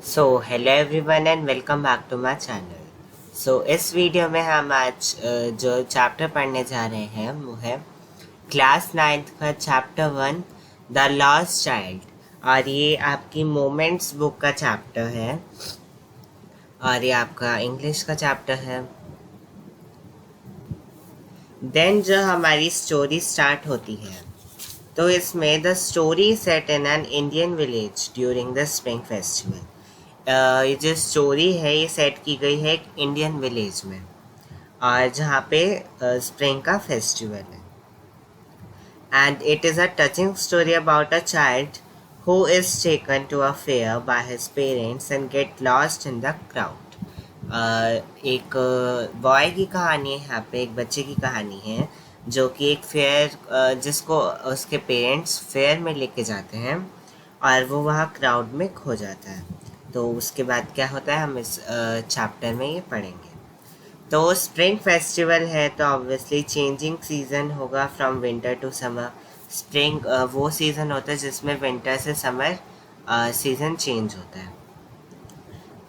So hello everyone and welcome back to my channel. इस video में हम आज जो चैप्टर पढ़ने जा रहे हैं वो है क्लास 9th का चैप्टर 1 द लॉस्ट चाइल्ड। और ये आपकी मोमेंट्स बुक का चैप्टर है और ये आपका इंग्लिश का चैप्टर है। देन जो हमारी स्टोरी स्टार्ट होती है तो इसमें the story set in an Indian village during the spring festival. ये जो स्टोरी है ये सेट की गई है एक इंडियन विलेज में और जहाँ पे स्प्रिंग का फेस्टिवल है। And it is a touching story about a child who is taken to a fair by his parents and get lost in the crowd। एक बॉय की कहानी है, यहाँ पे एक बच्चे की कहानी है जो कि एक फेयर जिसको उसके पेरेंट्स फेयर में लेके जाते हैं और वो वहाँ क्राउड में खो जाता है। तो उसके बाद क्या होता है हम इस चैप्टर में ये पढ़ेंगे। तो स्प्रिंग फेस्टिवल है तो ऑब्वियसली चेंजिंग सीज़न होगा from winter to summer. Spring वो सीज़न होता है जिसमें विंटर से समर सीज़न चेंज होता है।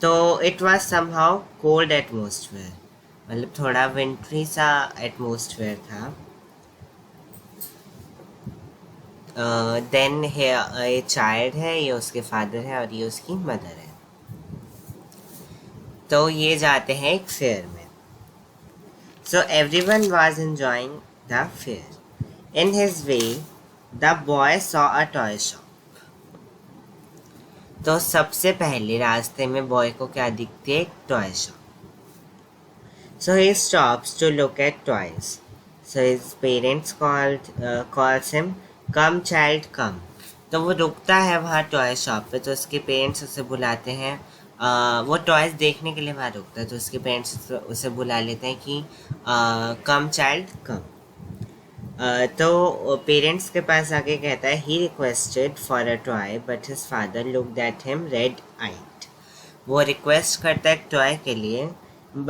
तो it was somehow cold atmosphere, मतलब थोड़ा विंटरी सा एटमॉस्फेयर था। देन ये चाइल्ड है, ये उसके फादर है और ये उसकी मदर है। तो ये जाते हैं एक फेयर में। So everyone was enjoying the fair. In his way, the boy saw a toy shop. तो सबसे पहले रास्ते में बॉय को क्या दिखती है? एक toy shop. So he stops to look at toys. So his parents calls him, "Come child, come." तो वो रुकता है वहाँ टॉय शॉप पे, तो उसके पेरेंट्स उसे बुलाते हैं। वो टॉयज़ देखने के लिए वहाँ रुकता है तो उसके पेरेंट्स उसे बुला लेते हैं कि कम चाइल्ड कम। तो पेरेंट्स के पास आके कहता है he requested for a toy but his father looked at him red eyed. वो रिक्वेस्ट करता है टॉय के लिए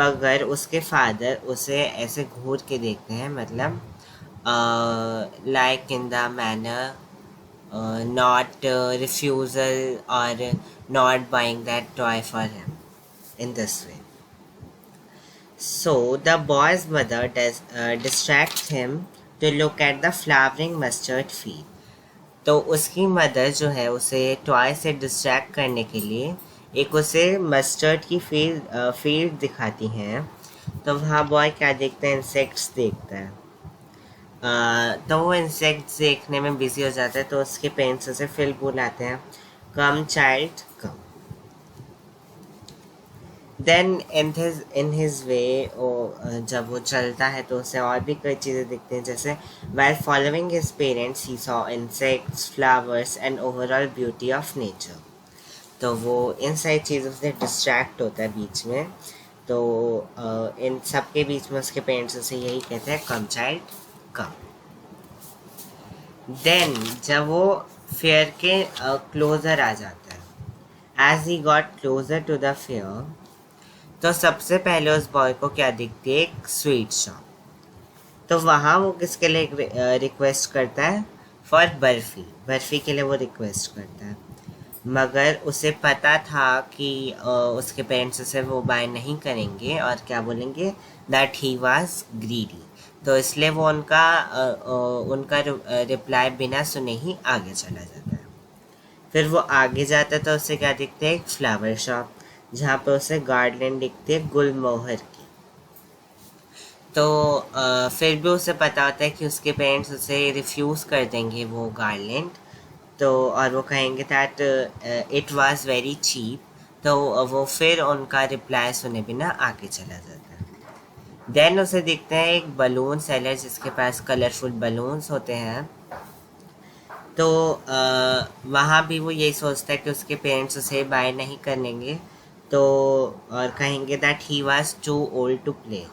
मगर उसके फादर उसे ऐसे घूर के देखते हैं, मतलब like in the manner not refusal or not buying that toy for him in this way. So the boy's mother distracts him to look at the flowering mustard field. तो उसकी मदर जो है उसे टॉय से distract करने के लिए एक उसे मस्टर्ड की फील्ड दिखाती हैं। तो वहाँ बॉय क्या देखता है? इंसेक्ट्स देखता है। तो वो इंसेक्ट्स देखने में बिजी हो जाता है तो उसके पेरेंट्स उसे फिर बुलाते हैं, come child come. Then in his way जब वो चलता है तो उसे और भी कई चीज़ें दिखती हैं, जैसे while following his parents he saw insects, flowers and overall beauty of nature। तो वो इन सारी चीज़ों से डिस्ट्रैक्ट होता है बीच में। तो इन सब के बीच में उसके पेरेंट्स उसे यही कहते हैं, कम चाइल्ड कम। देन जब वो फेयर के क्लोज़र आ जाता है, as he got closer to the fair, तो सबसे पहले उस बॉय को क्या दिखती है? एक स्वीट शॉप। तो वहाँ वो किसके लिए रिक्वेस्ट करता है? फॉर बर्फ़ी। बर्फ़ी के लिए वो रिक्वेस्ट करता है मगर उसे पता था कि उसके पेरेंट्स उसे वो बाय नहीं करेंगे और क्या बोलेंगे, दैट ही वाज ग्रीडी। तो इसलिए वो उनका रिप्लाई बिना सुने ही आगे चला जाता है। फिर वो आगे जाता है तो उसे क्या दिखते है? एक फ्लावर शॉप जहाँ पर उसे गार्डन दिखती है गुलमोहर की। तो फिर भी उसे पता होता है कि उसके पेरेंट्स उसे रिफ्यूज़ कर देंगे वो गार्लैंड, तो और वो कहेंगे that it was very cheap. तो वो फिर उनका रिप्लाई सुने बिना आगे चला जाता है। देन उसे दिखते हैं एक बलून सेलर जिसके पास कलरफुल बलून्स होते हैं। तो वहाँ भी वो यही सोचता है कि उसके पेरेंट्स उसे बाय नहीं करेंगे, तो और कहेंगे that he was too old to play.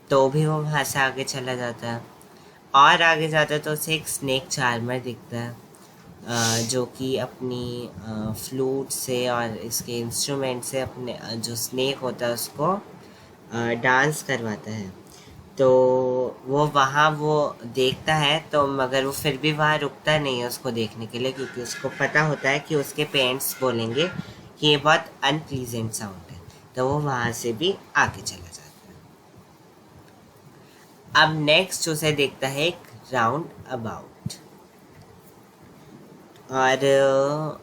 तो भी वो वहाँ से आगे चला जाता है और आगे जाता है तो उसे एक स्नेक चार्मर दिखता है जो कि अपनी फ्लूट से और इसके इंस्ट्रूमेंट से अपने जो स्नेक होता है उसको डांस करवाता है। तो वो वहाँ वो देखता है तो मगर वो फिर भी वहाँ रुकता नहीं है उसको देखने के लिए, क्योंकि उसको पता होता है कि उसके पेरेंट्स बोलेंगे कि ये बहुत अनप्लीजेंट साउंड है, तो वो वहाँ से भी आगे चला जाता है। अब नेक्स्ट उसे देखता है एक राउंड अबाउट, और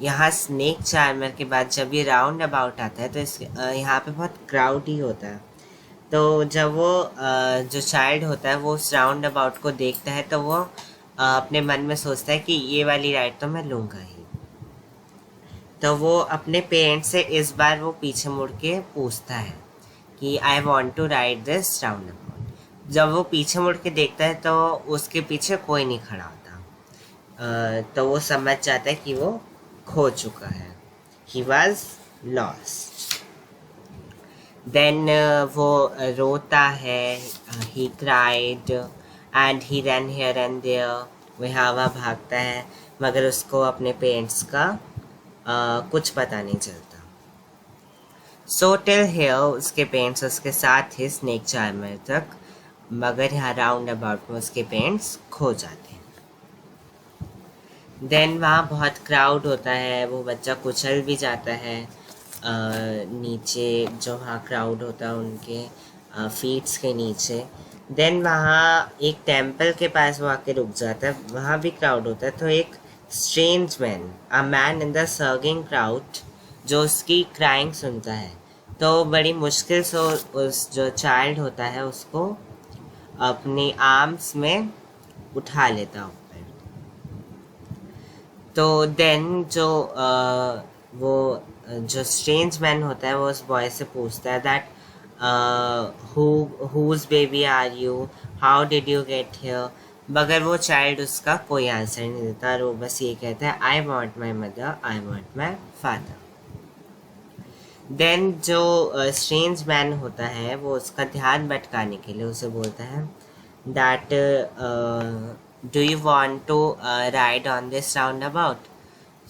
यहाँ स्नेक चार्मर के बाद जब ये राउंड अबाउट आता है तो इस यहाँ पे बहुत क्राउड ही होता है। तो जब वो जो चाइल्ड होता है वो उस राउंड अबाउट को देखता है तो वो अपने मन में सोचता है कि ये वाली राइड तो मैं लूँगा ही। तो वो अपने पेरेंट्स से इस बार वो पीछे मुड़ के पूछता है कि I want to ride this roundabout. जब वो पीछे मुड़ के देखता है तो उसके पीछे कोई नहीं खड़ा होता। तो वो समझ जाता है कि वो खो चुका है, ही वॉज लॉस्ट। देन वो रोता है, he cried and he run here and there, वो यहाँ वहाँ भागता है, मगर उसको अपने पेरेंट्स का कुछ पता नहीं चलता। सो टिल हियर उसके पेरेंट्स उसके साथ ही स्नेक चार्मर तक, मगर यहाँ राउंड अबाउट में उसके पेरेंट्स खो जाते हैं। देन वहाँ बहुत क्राउड होता है, वो बच्चा कुचल भी जाता है नीचे, जो वहाँ क्राउड होता है उनके फीट्स के नीचे। देन वहाँ एक टेम्पल के पास वो आके रुक जाता है, वहाँ भी क्राउड होता है। तो एक strange man, a man in the surging crowd, जो उसकी क्राइंग सुनता है, तो बड़ी मुश्किल से उस जो चाइल्ड होता है उसको अपनी आर्म्स में उठा लेता हूँ। तो देन जो वो जो स्ट्रेंज मैन होता है वो उस बॉय से पूछता है that whose baby are you, how did you get here, मगर वो चाइल्ड उसका कोई आंसर नहीं देता और वो बस ये कहता है I want my mother, I want my father. Then जो स्ट्रेंज मैन होता है वो उसका ध्यान भटकाने के लिए उसे बोलता है that do you want to ride on this roundabout.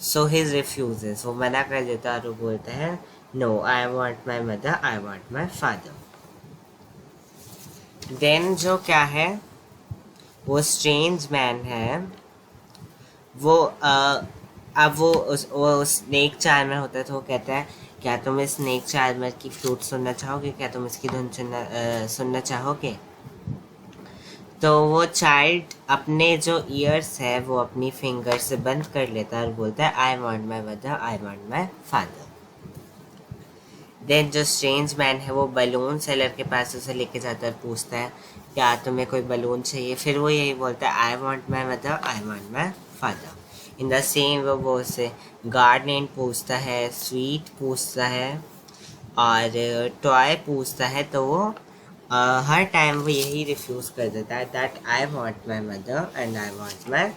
So his refuses, वो मना कर देता है और वो बोलता है no, I want my mother, I want my father. Then जो क्या है, वो स्ट्रेंज मैन है, वो अब वो स्नेक चार्मर होता है, तो वो कहता है क्या तुम इस स्नेक चार्मर की फ्लूट सुनना चाहोगे, क्या तुम इसकी धुन सुनना चाहोगे। तो वो चाइल्ड अपने जो ईयर्स है वो अपनी फिंगर से बंद कर लेता है और बोलता है I want my mother, I want my father. Then जो स्ट्रेंज मैन है वो बलून सेलर के पास उसे लेके जाता है और पूछता है क्या तुम्हें कोई बलून चाहिए। फिर वो यही बोलता है I want my mother, I want my father. In the same वो उसे गार्डन पूछता है, स्वीट पूछता है और टॉय पूछता है, तो वो हर टाइम वो यही रिफ्यूज़ कर देता है that I want my mother and I want my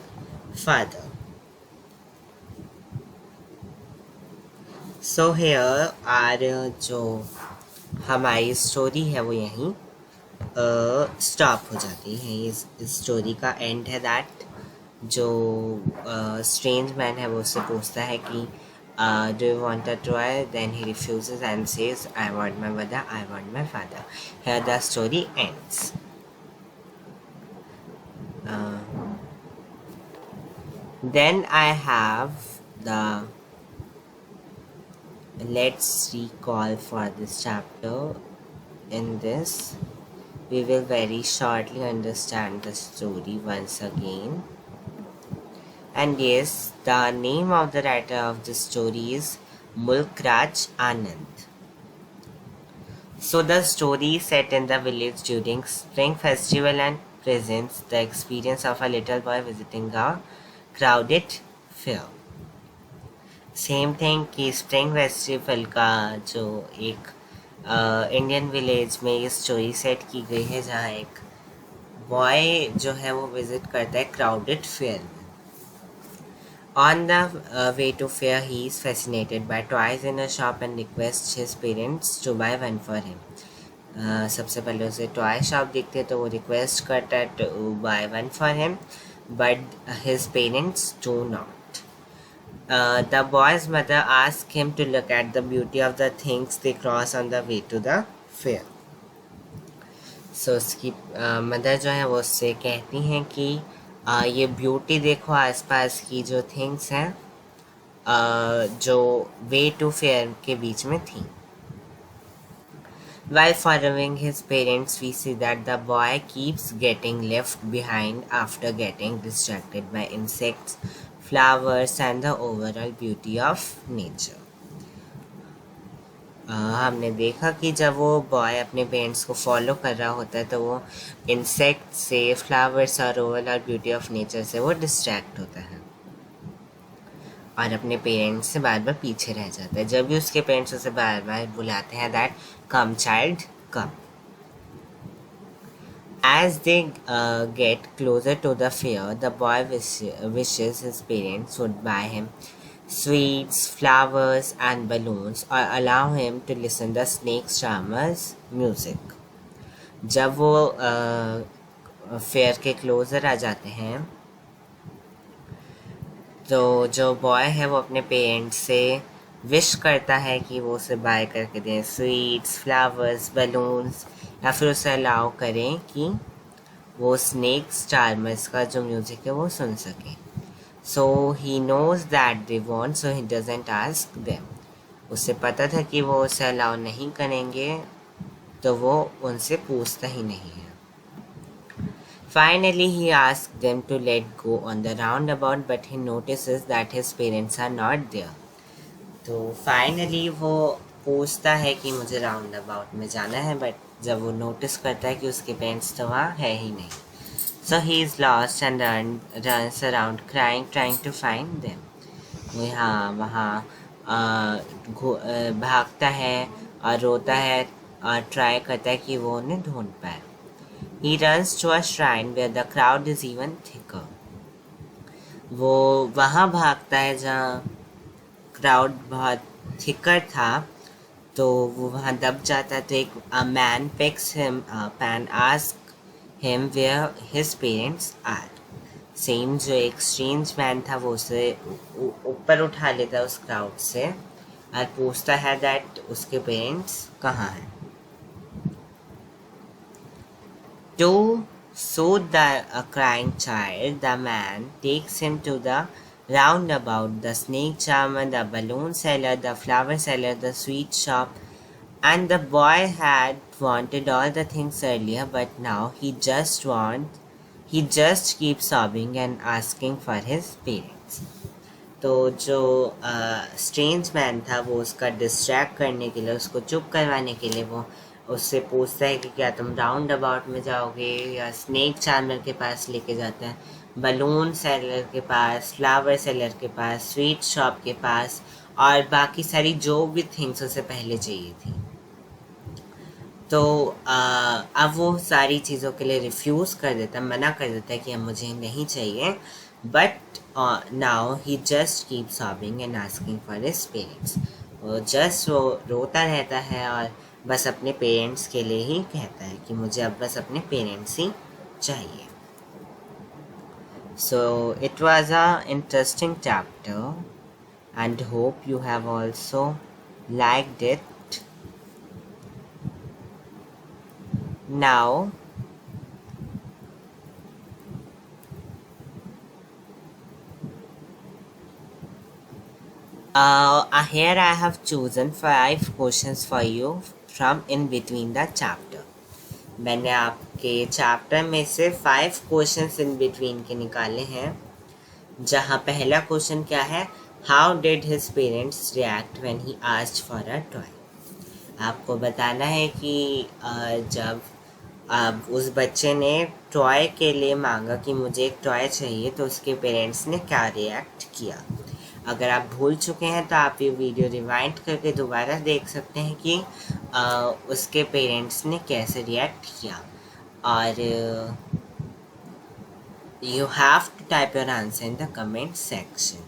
father. So here are जो हमारी स्टोरी है वो यहीं स्टॉप हो जाती है। इस स्टोरी का एंड है दैट जो स्ट्रेंज मैन है वो उससे पूछता है कि do you want a toy? Then he refuses and says I want my mother, I want my father. Here the story ends. Then I have the let's recall for this chapter. In this we will very shortly understand the story once again. And yes, the name of the writer of this story is Mulk Raj Anand. So the story is set in the village during spring festival and presents the experience of a little boy visiting a crowded fair. Same thing कि spring festival का जो एक Indian village में ये story set की गई है, जहाँ एक बॉय जो है वो विजिट करता है क्राउडेड फेयर में। On the way to fair, he is fascinated by toys in a shop and requests his parents to buy one for him. सबसे पहले उसे टॉय शॉप दिखते तो वो रिक्वेस्ट करता है to buy one for him, but his parents do not. The boy's mother asks him to look at the beauty of the things they cross on the way to the fair. So उसकी mother जो है वो उससे कहती हैं कि ये beauty देखो आसपास की जो थिंग्स हैं जो वे टू फेयर के बीच में थी। While following his parents, we see that the boy keeps getting left behind after getting distracted by insects, flowers, and the overall beauty of nature. हमने देखा कि जब वो बॉय अपने पेरेंट्स को फॉलो कर रहा होता है तो वो इंसेक्ट से, फ्लावर्स और ओवरऑल ब्यूटी ऑफ नेचर से वो डिस्ट्रैक्ट होता है और अपने पेरेंट्स से बार बार पीछे रह जाता है। जब भी उसके पेरेंट्स उसे बार बार बुलाते हैं that come child come. As they get closer to the fair, the boy wishes his parents would buy him sweets, flowers, and balloons, or allow him to listen the snake charmer's music. जब वो fair के closure आ जाते हैं तो जो boy है वो अपने पेरेंट्स से विश करता है कि वो उसे बाय करके दें स्वीट्स, फ्लावर्स, बलून्स, या फिर उसे अलाउ करें कि वो स्नेक्स चार्मर्स का जो म्यूज़िक है वो सुन सके। So he knows that they want, so he doesn't ask them. उसे पता था कि वो उसे अलाउ नहीं करेंगे तो वो उनसे पूछता ही नहीं है। Finally, he asked them to let go on the roundabout, but he notices that his parents are not there. तो फाइनली वो पूछता है कि मुझे राउंड अबाउट में जाना है, बट जब वो नोटिस करता है कि उसके पेरेंट्स तो वहाँ है ही नहीं। So he is lost and runs around crying trying to find them. वो यहाँ वहाँ भागता है और रोता है और ट्राई करता है कि वो उन्हें ढूंढ पाए। He runs to a shrine where the crowd is even thicker. वो वहाँ भागता है जहाँ क्राउड बहुत थिकर था, तो वो वहाँ दब जाता है। तो एक man picks him up and ask him where his parents are. Same जो एक स्ट्रेंज मैन था वो उसे ऊपर उठा लेता है उस क्राउड से और पूछता है दैट उसके पेरेंट्स कहाँ हैं। To soothe the crying child, the man takes him to the roundabout, the snake charmer, the balloon seller, the flower seller, the sweet shop, and the boy had wanted all the things earlier, but now he just keeps sobbing and asking for his parents. तो जो strange man था वो उसका distract करने के लिए, उसको चुप करवाने के लिए वो उससे पूछता है कि क्या तुम राउंड अबाउट में जाओगे, या स्नेक चार्मर के पास लेके जाता है, बलून सेलर के पास, फ्लावर सेलर के पास, स्वीट शॉप के पास, और बाकी सारी जो भी थिंग्स उसे पहले चाहिए थी। तो अब वो सारी चीज़ों के लिए रिफ्यूज़ कर देता, मना कर देता है कि अब मुझे नहीं चाहिए। But now he just keep sobbing and asking for his parents. वो जस्ट वो रोता रहता है और बस अपने पेरेंट्स के लिए ही कहता है कि मुझे अब बस अपने पेरेंट्स ही चाहिए। So it was a interesting chapter and hope you have also liked it. Now here I have chosen 5 questions for you from in between the chapter. मैंने आपके चैप्टर में से 5 क्वेश्चंस इन बिटवीन के निकाले हैं। जहाँ पहला क्वेश्चन क्या है, how did his parents react when he asked for a toy. आपको बताना है कि जब उस बच्चे ने टॉय के लिए मांगा कि मुझे एक टॉय चाहिए तो उसके पेरेंट्स ने क्या रिएक्ट किया। अगर आप भूल चुके हैं तो आप ये वीडियो रिवाइंड करके दोबारा देख सकते हैं कि उसके पेरेंट्स ने कैसे रिएक्ट किया। और you have to type your answer in the comment section.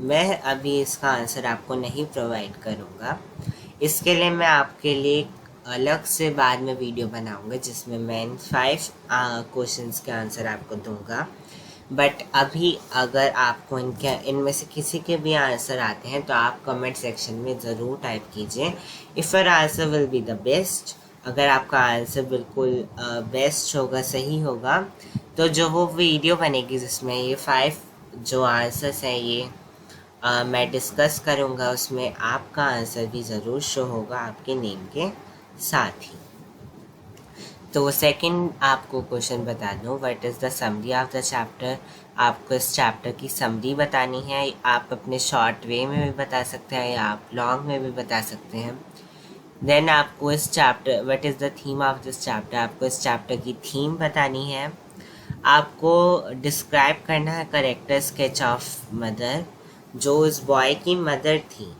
मैं अभी इसका आंसर आपको नहीं प्रोवाइड करूँगा, इसके लिए मैं आपके लिए अलग से बाद में वीडियो बनाऊँगा जिसमें मैं इन 5 क्वेश्चंस के आंसर आपको दूँगा। बट अभी अगर आपको इनमें से किसी के भी आंसर आते हैं तो आप कमेंट सेक्शन में ज़रूर टाइप कीजिए। If your answer will be the best, अगर आपका आंसर बिल्कुल बेस्ट होगा, सही होगा, तो जो वो वीडियो बनेगी जिसमें ये 5 जो आंसर्स हैं ये मैं डिस्कस करूँगा, उसमें आपका आंसर भी ज़रूर शो होगा आपके नेम के साथ ही। तो सेकंड आपको क्वेश्चन बता दूँ, what is the summary of the chapter. आपको इस चैप्टर की समरी बतानी है। आप अपने शॉर्ट वे में भी बता सकते हैं या आप लॉन्ग में भी बता सकते हैं। देन आपको इस chapter, what is the theme of this chapter, आपको इस चैप्टर की थीम बतानी है। आपको डिस्क्राइब करना है करेक्टर स्केच ऑफ मदर, जो उस बॉय की मदर थी।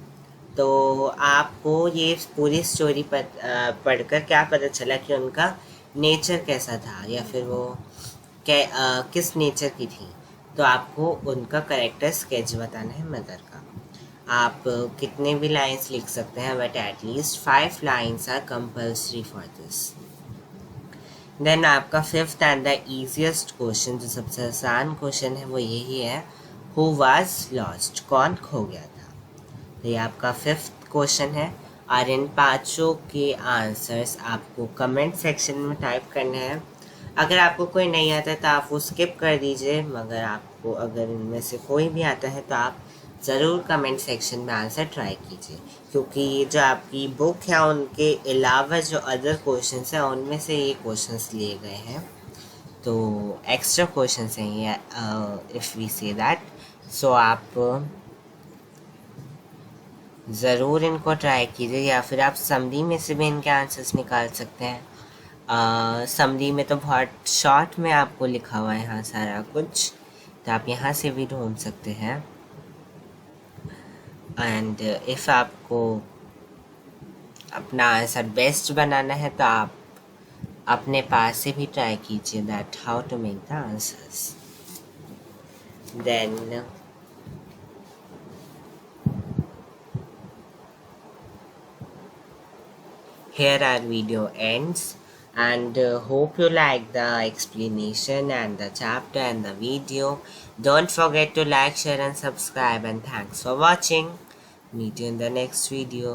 तो आपको ये पूरी स्टोरी पढ़कर क्या पता चला कि उनका नेचर कैसा था, या फिर वो किस नेचर की थी। तो आपको उनका करेक्टर स्केच बताना है मदर का। आप कितने भी लाइंस लिख सकते हैं, but at least 5 lines are compulsory for this. Then आपका fifth and the easiest question, जो सबसे आसान क्वेश्चन है, वो यही है, हु वाज लॉस्ट, कौन खो गया था। तो ये आपका फिफ्थ क्वेश्चन है, और इन पांचों के आंसर्स आपको कमेंट सेक्शन में टाइप करने हैं। अगर आपको कोई नहीं आता तो आप वो स्किप कर दीजिए, मगर आपको अगर इनमें से कोई भी आता है तो आप ज़रूर कमेंट सेक्शन में आंसर ट्राई कीजिए, क्योंकि ये जो आपकी बुक है उनके अलावा जो अदर क्वेश्चंस हैं उनमें से ये क्वेश्चंस लिए गए हैं। तो एक्स्ट्रा क्वेश्चंस हैं ये, इफ़ वी से दैट। सो आप ज़रूर इनको ट्राई कीजिए, या फिर आप समरी में से भी इनके आंसर्स निकाल सकते हैं। समरी में तो बहुत शॉर्ट में आपको लिखा हुआ है यहाँ सारा कुछ, तो आप यहाँ से भी ढूंढ सकते हैं। एंड इफ़ आपको अपना आंसर बेस्ट बनाना है तो आप अपने पास से भी ट्राई कीजिए, that how to make the answers. Then here our video ends, and hope you like the explanation and the chapter and the video. Don't forget to like, share and subscribe, and thanks for watching. Meet you in the next video.